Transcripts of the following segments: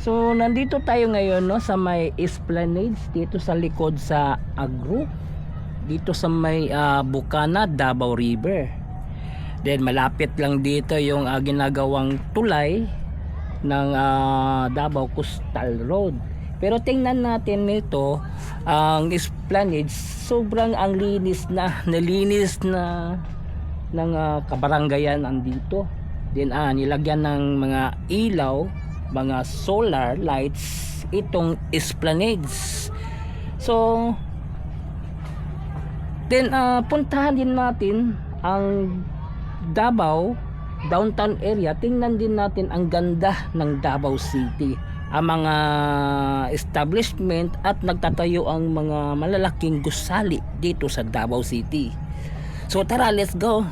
So nandito tayo ngayon no sa may Esplanades dito sa likod sa Agro. Dito sa may Bukana, Davao River. Then malapit lang dito yung ginagawang tulay ng Davao Coastal Road. Pero tingnan natin nito ang Esplanades, sobrang ang linis na, nalinis na ng kabaranggayan andito. Then nilagyan ng mga ilaw, mga solar lights itong Esplanades. So then puntahan din natin ang Davao downtown area. Tingnan din natin ang ganda ng Davao City, ang mga establishment at nagtatayo ang mga malalaking gusali dito sa Davao City. So tara, let's go.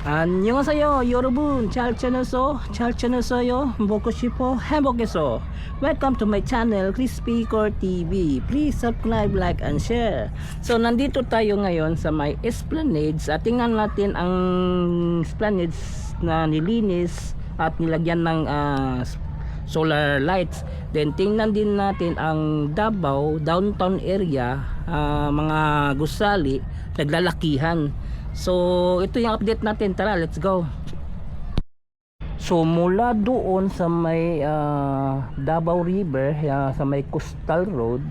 안녕하세요 여러분, 잘 지내세요? 먹고 싶어 행복해서. Welcome to my channel Crispy Core TV. Please subscribe, like and share. So nandito tayo ngayon sa may Esplanades at tingnan natin ang Esplanades na nilinis at nilagyan ng solar lights. Then tingnan din natin ang Davao downtown area, mga gusali naglalakihan. So ito yung update natin, tara let's go. So mula doon sa may Davao River, sa may Coastal Road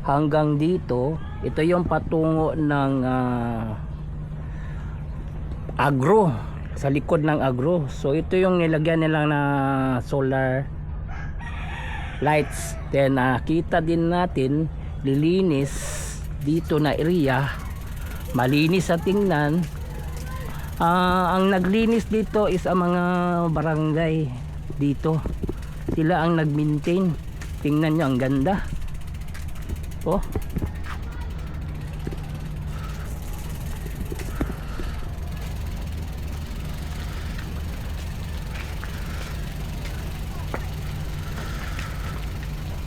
hanggang dito, ito yung patungo ng Agro, sa likod ng Agro. So ito yung nilagyan nila na solar lights. Then kita din natin lilinis dito na area, malinis sa tingnan. Ang naglinis dito is ang mga barangay dito, sila ang nag-maintain. Tingnan nyo, ang ganda. Oh,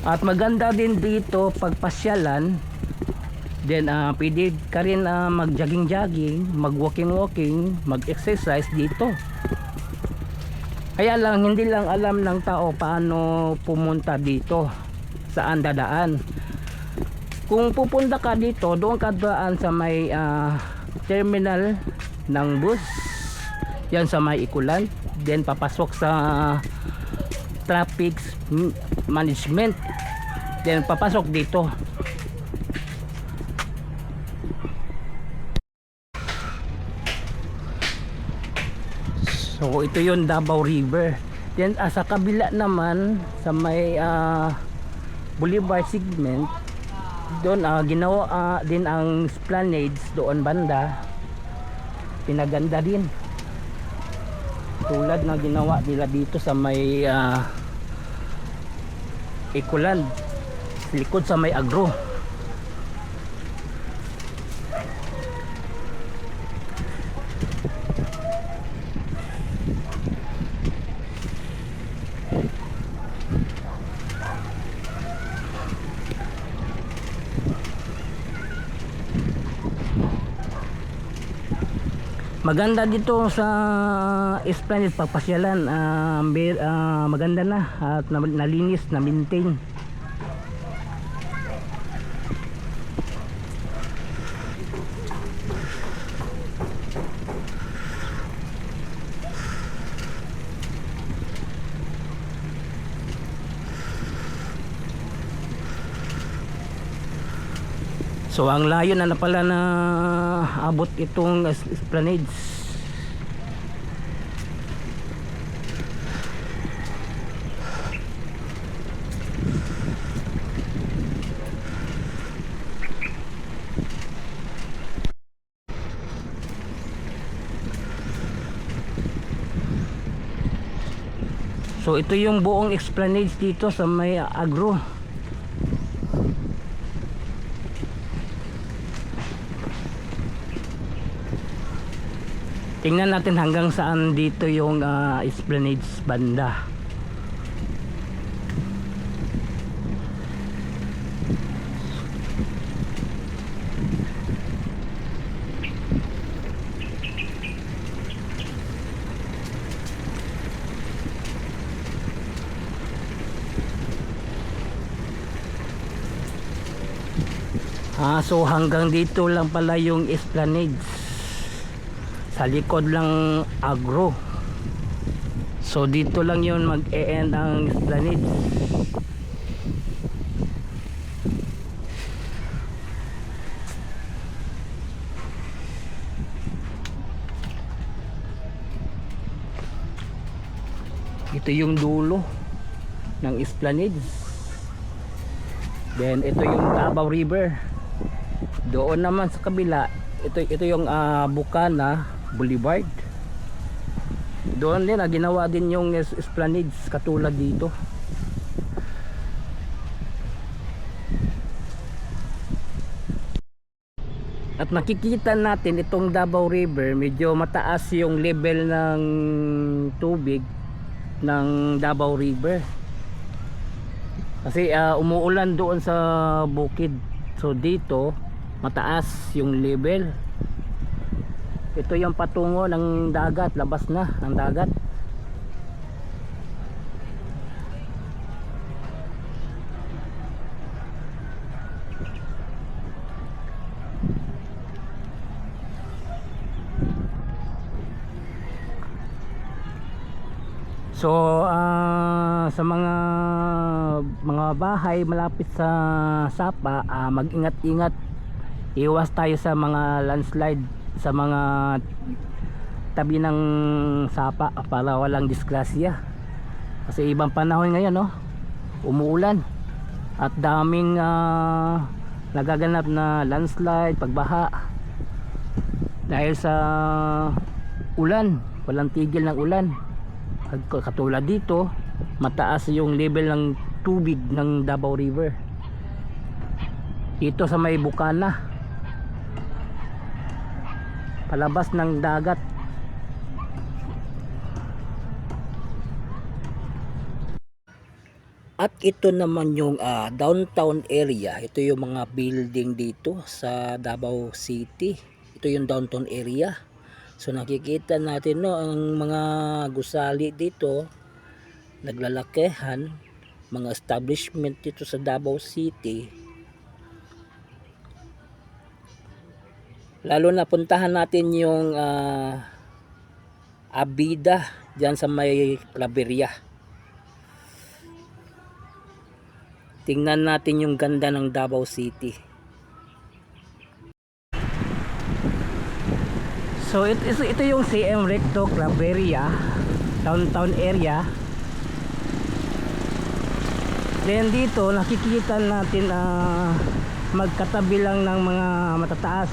at maganda din dito pagpasyalan. Then pwede ka rin mag-jogging, mag-walking, mag-exercise dito. Kaya lang hindi lang alam ng tao paano pumunta dito, saan dadaan. Kung pupunta ka dito, doon ka daan sa may terminal ng bus, yan sa may Ikulan. Then papasok sa traffic management, then papasok dito. So ito yung Davao River. Then sa kabila naman sa may Boulevard segment, doon ginawa din ang Esplanades doon banda. Pinaganda din, tulad na ginawa nila dito sa may Ikulan, likod sa may Agro. Maganda dito sa Esplanade pagpasyalan, maganda na at nalinis, na maintain. So ang layo na pala na abot itong Esplanades. So ito yung buong Esplanades dito sa may Agro. Tingnan natin hanggang saan dito yung Esplanades banda. So hanggang dito lang pala yung Esplanade. Sa likod lang Agro. So dito lang yun mag-e-end ang Esplanade. Ito yung dulo ng Esplanade. Then ito yung Davao River. Doon naman sa kabila, ito yung Bukana Boulevard. Doon din ginawa din yung Esplanades katulad dito. At nakikita natin itong Davao River, medyo mataas yung level ng tubig ng Davao River. Kasi umuulan doon sa bukid. So dito mataas yung level. Ito yung patungo ng dagat, labas na ang dagat. So sa mga bahay malapit sa Sapa, mag-ingat-ingat. Iwas tayo sa mga landslide sa mga tabi ng Sapa para walang disgrasya. Kasi ibang panahon ngayon, no? Umuulan at daming nagaganap na landslide, pagbaha dahil sa ulan, walang tigil ng ulan. Katulad dito, mataas yung level ng tubig ng Davao River dito sa may Bukana, palabas ng dagat. At ito naman yung downtown area. Ito yung mga building dito sa Davao City. Ito yung downtown area. So nakikita natin, no, ang mga gusali dito, naglalakihan, mga establishment dito sa Davao City. Lalo na puntahan natin yung Abida diyan sa may Claveria. Tingnan natin yung ganda ng Davao City. So ito yung CM Recto Claveria downtown area. Then dito nakikita natin magkatabi lang ng mga matataas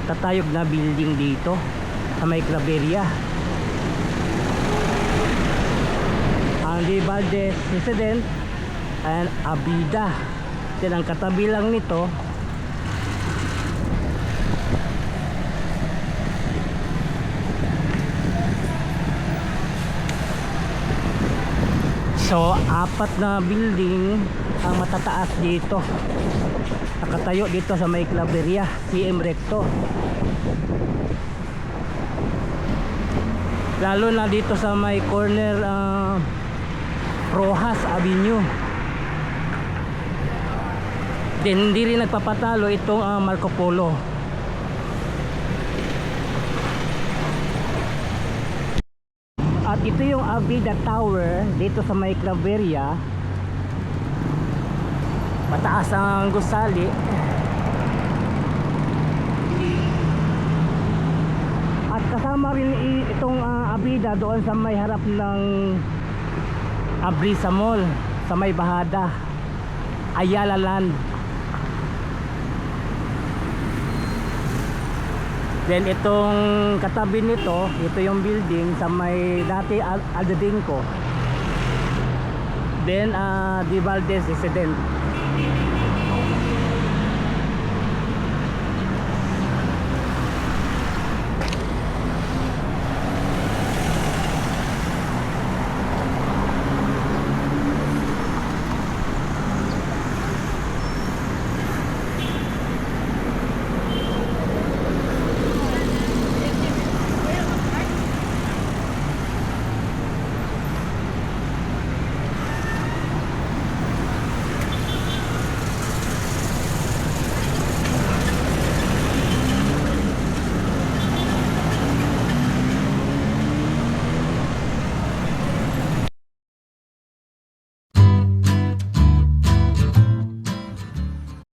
tatayog na building dito sa may Claveria. Ang Di Valdez Resident and Abida. Then ang katabi lang nito so apat na building ang matataas dito, nakatayo dito sa may Claveria, CM Recto. Lalo na dito sa may corner Rojas Avenue. Then hindi rin nagpapatalo itong Marco Polo. At ito yung Abida Tower dito sa may Claveria. Mataas ang gusali. At kasama rin itong Abida doon sa may harap ng Abrisa Mall sa may Bahada, Ayala Land. Then itong katabi nito, ito yung building sa may dati Aldedinco. Then Di Valdez Resident.